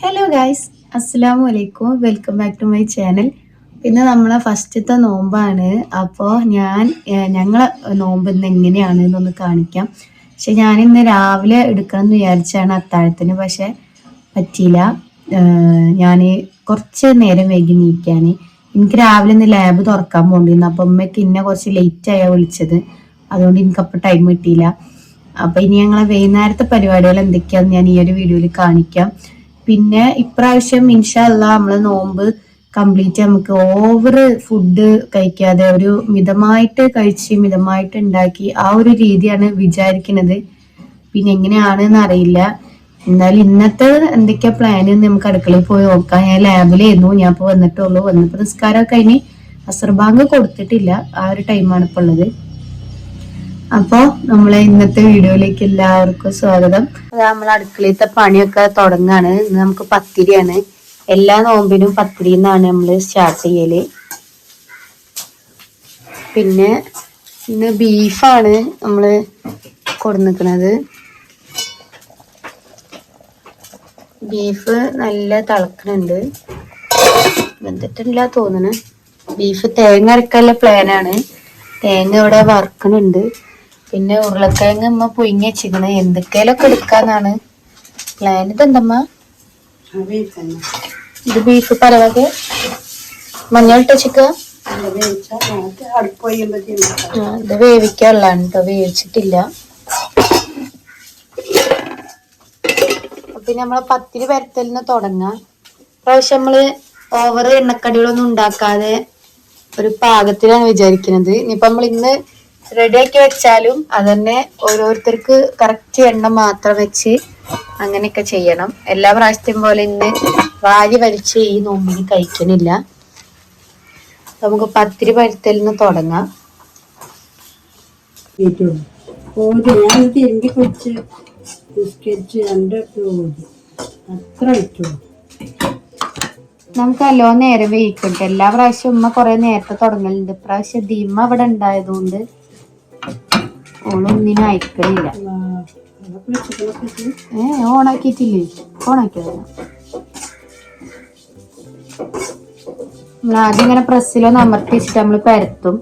Hello guys, അസ്സലാമു അലൈക്കും. Welcome back to my channel. പിന്നെ നമ്മളെ ഫസ്റ്റത്തെ നോമ്പാണ്. അപ്പോൾ ഞങ്ങളെ നോമ്പ് ഇന്ന് എങ്ങനെയാണ് എന്നൊന്ന് കാണിക്കാം. പക്ഷെ ഞാനിന്ന് രാവിലെ എടുക്കണം എന്ന് വിചാരിച്ചാണ് അത്താഴത്തിന്, പക്ഷെ പറ്റിയില്ല. ഞാൻ കുറച്ച് നേരം വൈകി നീക്കാൻ. എനിക്ക് രാവിലെ ഇന്ന് ലാബ് തുറക്കാൻ പോകണ്ടിരുന്നു. അപ്പം ഉമ്മയ്ക്ക് ഇന്നെ കുറച്ച് ലേറ്റായാണ് വിളിച്ചത്, അതുകൊണ്ട് എനിക്കപ്പോൾ ടൈം കിട്ടിയില്ല. അപ്പം ഇനി ഞങ്ങളെ വൈകുന്നേരത്തെ പരിപാടികൾ എന്തൊക്കെയാണെന്ന് ഞാൻ ഈ ഒരു വീഡിയോയിൽ കാണിക്കാം. പിന്നെ ഇപ്രാവശ്യം ഇൻഷാ അല്ലാഹ് നമ്മള് നോമ്പ് കംപ്ലീറ്റ് നമുക്ക് ഓവർ ഫുഡ് കഴിക്കാതെ ഒരു മിതമായിട്ട് കഴിച്ച് മിതമായിട്ട് ഉണ്ടാക്കി ആ ഒരു രീതിയാണ് വിചാരിക്കുന്നത്. പിന്നെ എങ്ങനെയാണെന്ന് അറിയില്ല. എന്നാലും ഇന്നത്തെ എന്തൊക്കെയാ പ്ലാൻ നമുക്ക് അടുക്കളയിൽ പോയി നോക്കാം. ഞാൻ ലാബിലായിരുന്നു, ഞാൻ ഇപ്പോൾ വന്നിട്ടുള്ളൂ. വന്നപ്പോൾ നിസ്കാരമൊക്കെ കഴിഞ്ഞ് അസർ ബാങ്ക് കൊടുത്തിട്ടില്ല, ആ ഒരു ടൈമാണ് ഇപ്പോൾ ഉള്ളത്. അപ്പോ നമ്മളെ ഇന്നത്തെ വീഡിയോയിലേക്ക് എല്ലാവർക്കും സ്വാഗതം. നമ്മൾ അടുക്കളയിലത്തെ പണിയൊക്കെ തുടങ്ങാണ്. ഇന്ന് നമുക്ക് പത്തിരിയാണ്. എല്ലാ നോമ്പിനും പത്തിരി എന്നാണ് നമ്മൾ സ്റ്റാർട്ട് ചെയ്യല്. പിന്നെ ഇന്ന് ബീഫാണ് നമ്മള് കൊടുന്നിക്കണത്. ബീഫ് നല്ല തിളക്കണുണ്ട്, വെന്തിട്ടില്ല തോന്നണ്. ബീഫ് തേങ്ങ അരക്കാനുള്ള പ്ലാനാണ്. തേങ്ങ ഇവിടെ വറുക്കണുണ്ട്. പിന്നെ ഉരുളക്കിഴങ്ങ് ഉമ്മ പുഴുങ്ങി വെച്ചിക്കണ്. എന്തൊക്കെയാലൊക്കെ എടുക്കാന്നാണ് പ്ലാൻ. ഇതെന്തമ്മ? ഇത് ബീഫ് പലവക മഞ്ഞൾ ഇട്ട് വെച്ചിക്ക. ഇത് വേവിക്കാനുള്ളതാണ് കേട്ടോ, വേവിച്ചിട്ടില്ല. പിന്നെ നമ്മളെ പത്തിരി പരത്തലിന് തുടങ്ങാം. പ്രാവശ്യം നമ്മള് ഓവർ എണ്ണക്കടികളൊന്നും ഉണ്ടാക്കാതെ ഒരു പാകത്തിലാണ് വിചാരിക്കുന്നത്. ഇനിയിപ്പോ നമ്മൾ ഇന്ന് റെഡിയാക്കി വെച്ചാലും അതന്നെ ഓരോരുത്തർക്ക് കറക്റ്റ് എണ്ണ മാത്രം വെച്ച് അങ്ങനെയൊക്കെ ചെയ്യണം. എല്ലാ പ്രാവശ്യത്തെയും പോലെ ഇന്ന് വാരി വലിച്ച് ഈ നോമ്പിന് കഴിക്കണില്ല. നമുക്ക് പത്തിരി പരത്തലിന് തുടങ്ങാം. നമുക്ക് നല്ലോ നേരം വേയിക്കട്ടെ. എല്ലാ പ്രാവശ്യം ഉമ്മ കുറെ നേരത്തെ തുടങ്ങലുണ്ട്. ഇപ്രാവശ്യം ദീമ ഇവിടെ ഉണ്ടായതുകൊണ്ട് ഓളൊന്നിനും അയക്കണില്ല. ഓണാക്കിയിട്ടില്ലേ? ഓണാക്കിയതല്ല. നമ്മൾ ആദ്യം ഇങ്ങനെ പ്രസ്സിലൊന്ന് അമർത്തി വെച്ചിട്ട് നമ്മള് പരത്തും.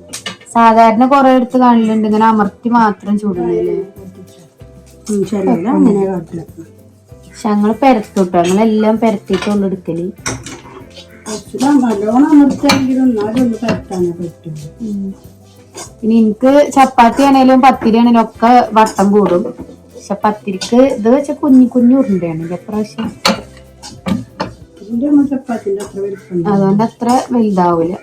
സാധാരണ കുറെ എടുത്ത് കാണലുണ്ട് ഇങ്ങനെ അമർത്തി മാത്രം ചൂടുന്നില്ലേ. പക്ഷെ ഞങ്ങള് പരത്തുട്ടോ, ഞങ്ങളെല്ലാം പരത്തിയിട്ടുള്ള എടുക്കല്. പിന്നെ എനിക്ക് ചപ്പാത്തി ആണേലും പത്തിരി ആണേലും ഒക്കെ വട്ടം കൂടും. പക്ഷെ പത്തിരിക്ക് ഇത് വെച്ച കുഞ്ഞു കുഞ്ഞു ഉരുണ്ടയാണ് എപ്രാവശ്യം, അതുകൊണ്ട് അത്ര വലുതാവൂല.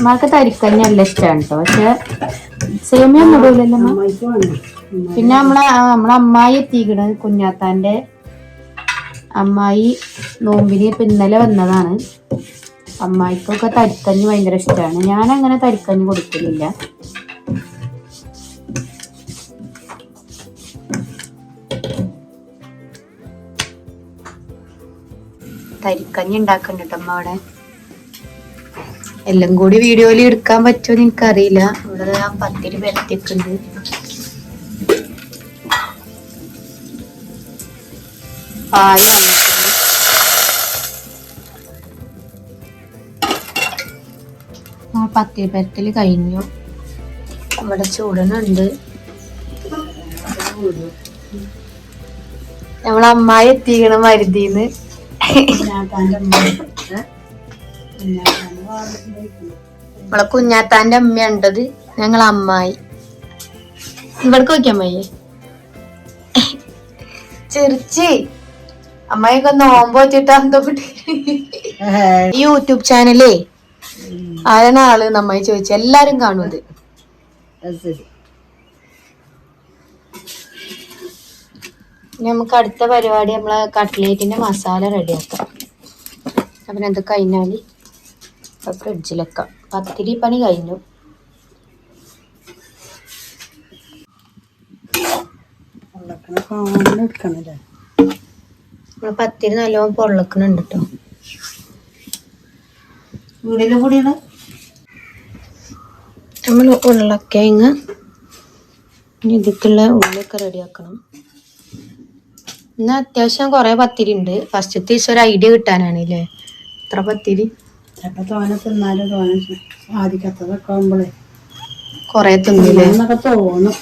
അമ്മക്ക് തരിക്കഞ്ഞ നല്ല ഇഷ്ടമാണ് കേട്ടോ, പക്ഷെ സേമിയ ഒന്നും ഇടൂലല്ലോ. പിന്നെ നമ്മളെ അമ്മായി എത്തിക്കണ്, കുഞ്ഞാത്താന്റെ അമ്മായി നോമ്പിന് ഇപ്പൊ ഇന്നലെ വന്നതാണ്. അമ്മായിക്കൊക്കെ തരിക്കഞ്ഞ് ഭയങ്കര ഇഷ്ടമാണ്. ഞാൻ അങ്ങനെ തരിക്കഞ്ഞ് കൊടുക്കലില്ല. തരിക്കഞ്ഞി ഉണ്ടാക്കണ്ട അമ്മ അവിടെ. എല്ലാം കൂടി വീഡിയോയിൽ എടുക്കാൻ പറ്റുമോ എന്ന് എനിക്കറിയില്ല. ഇവിടെ ഞാൻ പത്തിരി പരത്തിയിട്ടുണ്ട്. പാല് പത്തിരി പരത്തല് കഴിഞ്ഞു. ഇവിടെ ചൂടനുണ്ട്. നമ്മളെ അമ്മായി എത്തിക്കണ മരുതീന്ന്. നമ്മളെ കുഞ്ഞാത്താന്റെ അമ്മ ഉണ്ടത്, ഞങ്ങളെ അമ്മായി. ഇവിടേക്ക് നോക്കിയ അമ്മായി ചിരിച്ച്. അമ്മായിയൊക്കെ നോമ്പ് വെച്ചിട്ട് എന്തോ യൂട്യൂബ് ചാനലേ ആരാണ് ആള് അമ്മായി ചോദിച്ചു. എല്ലാരും കാണും അത്. നമുക്ക് അടുത്ത പരിപാടി നമ്മളെ കട്ട്ലേറ്റിന്റെ മസാല റെഡിയാക്കാം. അപ്പം അത് കഴിഞ്ഞാല് ഫ്രിഡ്ജിലൊക്കെ പത്തിരി പണി കഴിഞ്ഞു. പത്തിരി നല്ലോണം പൊള്ളക്കണുണ്ട് കേട്ടോ. നമ്മൾ ഉരുളക്കിഴങ്ങ് ഇതിക്കുള്ള ഉള്ളിയൊക്കെ റെഡിയാക്കണം. ഇന്ന് അത്യാവശ്യം കുറെ പത്തിരി ഉണ്ട്. ഫസ്റ്റത്തെ ദിവസം ഒരു ഐഡിയ കിട്ടാനാണ് അല്ലേ ഇത്ര പത്തിരി. കൊറേ തിന്നില്ലേ തോന്നും.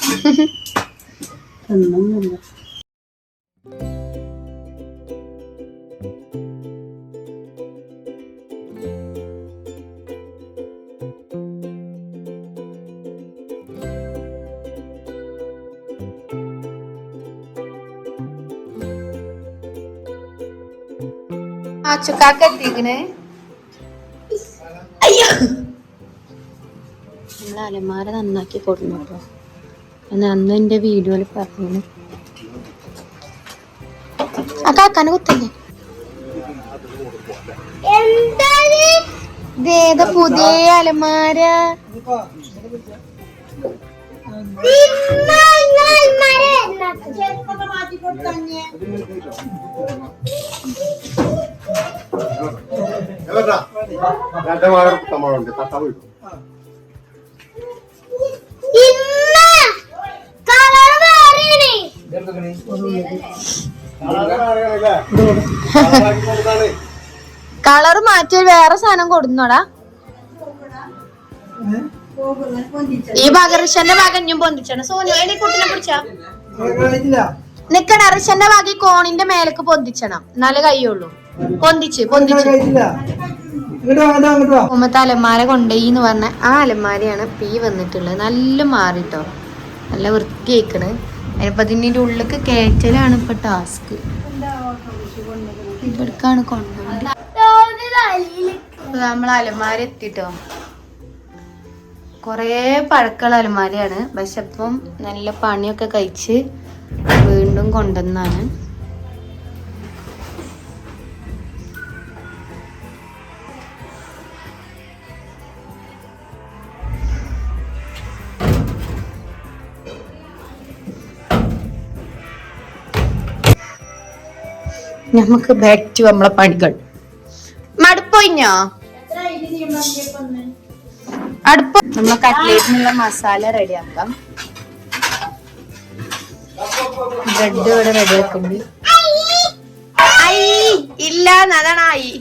ആച്ചുക്കാക്ക് എത്തിക്കണേ. നമ്മൾ അലമാര നന്നാക്കി കൊടുന്നു കേട്ടോ. അന്ന് എന്റെ വീഡിയോയിൽ പറഞ്ഞു. ആ കാക്കാനെ കുത്തല്ലേ. ഇതേതാ പുതിയ അലമാര? കളറ് മാറ്റി വേറെ സാധനം കൊടുന്നോടാ. ഈ ഭാഗം റിഷന്റെ ഭാഗം ഇഞ്ഞും പൊന്തിച്ചാണ്. സോനു എടി കുട്ടിനെ പിടിച്ചാ നിക്കണ. റിഷന്റെ ഭാഗം കോണിന്റെ മേലേക്ക് പൊന്തിച്ചണം, എന്നാലേ കയ്യുള്ളൂ. പൊന്തിച്ച് ഉമ്മത്തെ അലമാര കൊണ്ടുപോയിന്ന് പറഞ്ഞ ആ അലമാരയാണ് പീ വന്നിട്ടുള്ളത്. നല്ല മാറിട്ടോ, നല്ല വൃത്തിയായിക്കണ്. അതിനിപ്പോ അതിൻ്റെ ഉള്ളിലേക്ക് കയറ്റലാണ് ഇപ്പൊ ടാസ്ക്. ഇവിടേക്കാണ് കൊണ്ടുപോകുന്നത്. നമ്മൾ അലമാര എത്തിട്ടോ. കൊറേ പഴക്കമുള്ള അലമാരയാണ്, പക്ഷെ ഇപ്പം നല്ല പണിയൊക്കെ കഴിച്ച് വീണ്ടും കൊണ്ടുവന്നാണ്. നമുക്ക് ബാക്ക് ടു നമ്മളെ പണികൾ. മടുപ്പൊഴിഞ്ഞോ? അടുപ്പ് നമ്മളെ കട്ട്ലേറ്റിനുള്ള മസാല റെഡിയാക്കാം. ബ്രെഡ് ഇവിടെ റെഡിയാക്കുന്നുണ്ട്. ഇല്ല അതാണ് ആയി.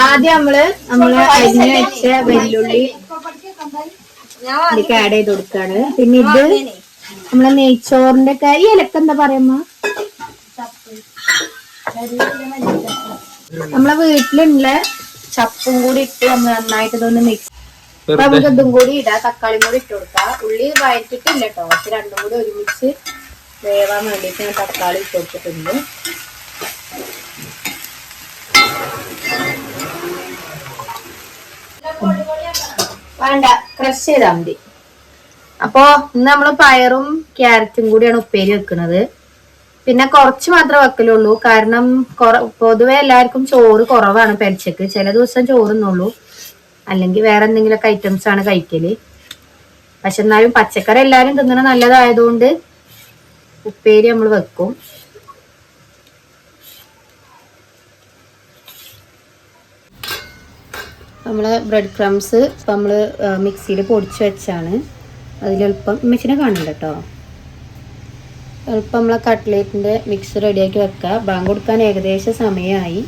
ആദ്യം നമ്മള് അരിഞ്ഞ് വെച്ച വെല്ലുള്ളി ഇതിലേക്ക് ആഡ് ചെയ്ത് കൊടുക്കാണ്. പിന്നെ ഇത് നമ്മളെ നെയ്ച്ചോറിന്റെ ഈ ഇലക്ക് എന്താ പറയുമ്പോ നമ്മളെ വീട്ടിലുള്ള ചപ്പും കൂടി ഇട്ട് നമ്മൾ നന്നായിട്ട് ഇതൊന്ന് മിക്സ്. നമുക്ക് ഇതും കൂടി ഇടാം, തക്കാളിയും കൂടി ഇട്ട് കൊടുക്കാം. ഉള്ളി വഴറ്റിട്ടില്ല കേട്ടോ, പക്ഷെ രണ്ടും കൂടി ഒരുമിച്ച് വേവാൻ വേണ്ടിയിട്ട് ഞാൻ തക്കാളി ഇട്ട് കൊടുത്തിട്ടുണ്ട്. വേണ്ട, ക്രഷ് ചെയ്താൽ മതി. അപ്പൊ ഇന്ന് നമ്മള് പയറും ക്യാരറ്റും കൂടിയാണ് ഉപ്പേരി വെക്കുന്നത്. പിന്നെ കുറച്ച് മാത്രമേ വെക്കലുള്ളൂ, കാരണം പൊതുവെ എല്ലാവർക്കും ചോറ് കുറവാണ് പെലച്ചക്ക്. ചില ദിവസം ചോറുന്നുള്ളൂ, അല്ലെങ്കിൽ വേറെ എന്തെങ്കിലുമൊക്കെ ഐറ്റംസ് ആണ് കഴിക്കല്. പക്ഷെ എന്നാലും പച്ചക്കറി എല്ലാരും തിന്നണ നല്ലതായതുകൊണ്ട് ഉപ്പേരി നമ്മൾ വെക്കും. നമ്മള് ബ്രെഡ് ക്രംസ് നമ്മള് മിക്സിയിൽ പൊടിച്ച് വെച്ചാണ്. അതിലെളുപ്പം മെഷീനെ കാണണ്ട കേട്ടോ. എളുപ്പം നമ്മളെ കട്ട്ലേറ്റിന്റെ മിക്സ് റെഡിയാക്കി വെക്കുക. ബാങ്ക് കൊടുക്കാൻ ഏകദേശം സമയമായി.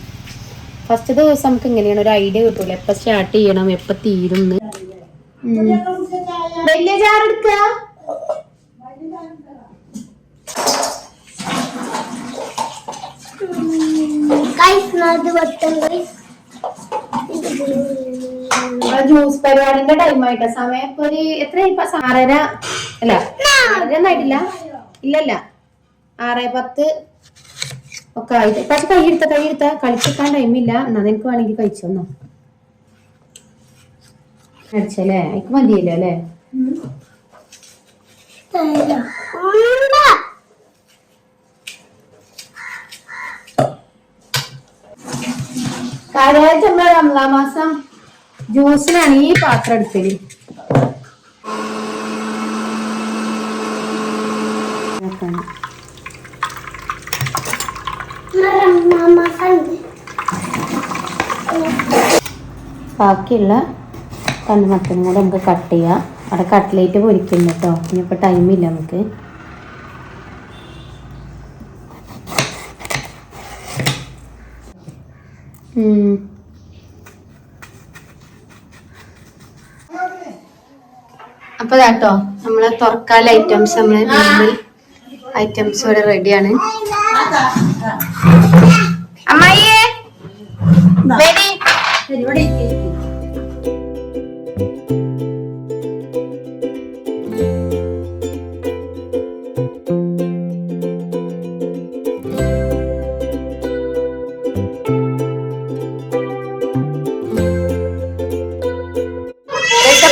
ഫസ്റ്റ് ദിവസം നമുക്ക് ഇങ്ങനെയാണ് ഒരു ഐഡിയ കിട്ടൂല, എപ്പോൾ സ്റ്റാർട്ട് ചെയ്യണം എപ്പോൾ തീരും. വലിയ ജാർ എടുക്കുക. ജ്യൂസ് പരിപാടിന്റെ ടൈം ആയിട്ടാ. സമയം ഇപ്പൊ ഒരു എത്ര 6:30 അല്ല 6:30 ആയിട്ടില്ല. ഇല്ലല്ല 6:10 ഒക്കെ ആയിട്ട്. പക്ഷെ കൈയെടുത്ത കളിച്ചെടുക്കാൻ ടൈമില്ല. എന്നാ എനിക്ക് വേണമെങ്കിൽ കഴിച്ചോന്നോ അടിച്ചല്ലേ, എനിക്ക് മതിയല്ലോ അല്ലേ. കാര്യമായിട്ട് നമ്മളെ റമദാൻ മാസം ജ്യൂസിനാണ് ഈ പാത്രം എടുത്തത്. ബാക്കിയുള്ള തണ്ണിമത്തനും കൂടെ നമുക്ക് കട്ട് ചെയ്യാം. അവിടെ കട്ട്ലേറ്റ് പൊരിക്കുന്നു കേട്ടോ. ഇനിയിപ്പോൾ ടൈമില്ല നമുക്ക്. അപ്പോൾ കേട്ടോ നമ്മളെ തുറക്കാല ഐറ്റംസ്, നമ്മള് ഐറ്റംസ് ഇവിടെ റെഡിയാണ്. അമ്മായിയേ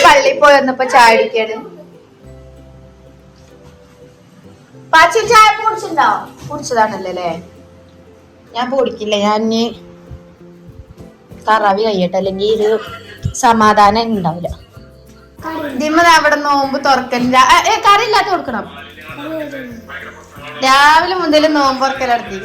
പള്ളി പോയി വന്നപ്പോ ചായ അടിക്കാണ്. പാച്ചിൽ ചായ കുടിച്ചിട്ടുണ്ടോ? കുടിച്ചതാണല്ലേ അല്ലേ? ഞാൻ കുടിക്കില്ല. ഞാൻ തറാവി കഴിയട്ടെ, അല്ലെങ്കിൽ ഒരു സമാധാനം ഉണ്ടാവില്ല. ഇതിമ്മ അവിടെ നോമ്പ് തുറക്കലില്ല. കറിയില്ലാത്ത കൊടുക്കണം. രാവിലെ മുതൽ നോമ്പ് തുറക്കലടത്തി.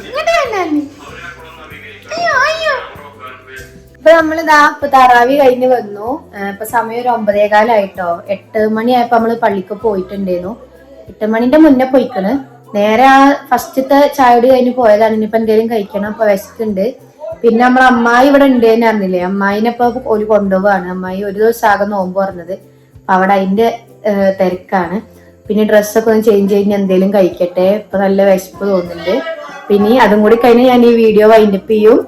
ഇപ്പൊ നമ്മളിതാ ഇപ്പൊ തറാവി കഴിഞ്ഞ് വന്നു. ഇപ്പൊ സമയം ഒരു 9:15 8 മണിയായപ്പോ നമ്മള് പള്ളിക്ക് പോയിട്ടുണ്ടായിരുന്നു. 8 മണിന്റെ മുന്നേ പോയിക്കണ്. നേരെ ആ ഫസ്റ്റത്തെ ചായയോട് കഴിഞ്ഞ് പോയതാണ്. ഇനിയിപ്പൊ എന്തേലും കഴിക്കണം. അപ്പൊ വിശക്കുണ്ട്. പിന്നെ നമ്മളെ അമ്മായി ഇവിടെ ഉണ്ടെന്ന് അറിഞ്ഞില്ലേ? അമ്മായിനെ ഇപ്പൊ ഒരു കൊണ്ടുപോവാണ്. അമ്മായി ഒരു ദിവസം ആകെ നോമ്പ് പറഞ്ഞത്. അവിടെ അതിന്റെ തിരക്കാണ്. പിന്നെ ഡ്രസ്സൊക്കെ ഒന്ന് ചേഞ്ച് കഴിഞ്ഞ് എന്തേലും കഴിക്കട്ടെ. ഇപ്പൊ നല്ല വിശപ്പ് തോന്നുന്നുണ്ട്. പിന്നെ അതും കൂടി കഴിഞ്ഞ് ഞാൻ ഈ വീഡിയോ വൈൻഡപ്പ് ചെയ്യും.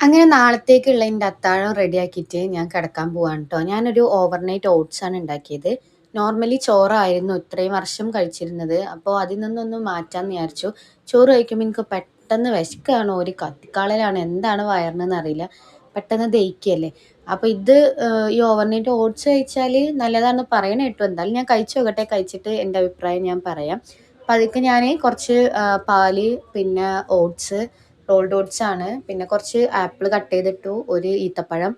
അങ്ങനെ നാളത്തേക്കുള്ള എൻ്റെ അത്താഴം റെഡിയാക്കിയിട്ട് ഞാൻ കിടക്കാൻ പോവാണ് കേട്ടോ. ഞാനൊരു ഓവർനൈറ്റ് ഓട്സ് ആണ് ഉണ്ടാക്കിയത്. നോർമലി ചോറായിരുന്നു ഇത്രയും വർഷം കഴിച്ചിരുന്നത്. അപ്പോൾ അതിൽ നിന്നൊന്ന് മാറ്റാമെന്ന് വിചാരിച്ചു. ചോറ് കഴിക്കുമ്പോൾ എനിക്ക് പെട്ടെന്ന് വിശക്കുകയാണ്, ഒരു കത്തിക്കാളലാണ്, എന്താണ് വയറിനെന്ന് അറിയില്ല, പെട്ടെന്ന് ദഹിക്കുകയല്ലേ. അപ്പോൾ ഇത് ഈ ഓവർനൈറ്റ് ഓട്സ് കഴിച്ചാൽ നല്ലതാണെന്ന് പറയണ കേട്ടോ. എന്തായാലും ഞാൻ കഴിച്ചു നോക്കട്ടെ. കഴിച്ചിട്ട് എൻ്റെ അഭിപ്രായം ഞാൻ പറയാം. അപ്പോൾ അതിലേക്ക് ഞാൻ കുറച്ച് പാല്, പിന്നെ ഓട്സ്, റോൾഡ് ഓട്സ് ആണ്, പിന്നെ കുറച്ച് ആപ്പിൾ കട്ട് ചെയ്തിട്ടു, ഒരു ഈത്തപ്പഴം,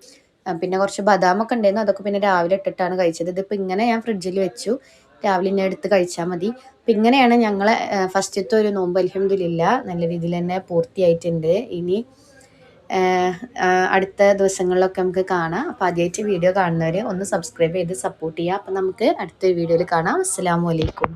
പിന്നെ കുറച്ച് ബദാമൊക്കെ ഉണ്ടായിരുന്നു. അതൊക്കെ പിന്നെ രാവിലെ ഇട്ടിട്ടാണ് കഴിച്ചത്. ഇതിപ്പോൾ ഇങ്ങനെ ഞാൻ ഫ്രിഡ്ജിൽ വെച്ചു. രാവിലെ ഇന്നെ എടുത്ത് കഴിച്ചാൽ മതി. അപ്പം ഇങ്ങനെയാണ് ഞങ്ങളെ ഫസ്റ്റത്തെ ഒരു നോമ്പ്. അൽഹംദുലില്ലാ നല്ല രീതിയിൽ തന്നെ പൂർത്തിയായിട്ടുണ്ട്. ഇനി അടുത്ത ദിവസങ്ങളിലൊക്കെ നമുക്ക് കാണാം. അപ്പോൾ ആദ്യമായിട്ട് വീഡിയോ കാണുന്നവർ ഒന്ന് സബ്സ്ക്രൈബ് ചെയ്ത് സപ്പോർട്ട് ചെയ്യുക. അപ്പം നമുക്ക് അടുത്തൊരു വീഡിയോയിൽ കാണാം. അസ്സലാമു അലൈക്കും.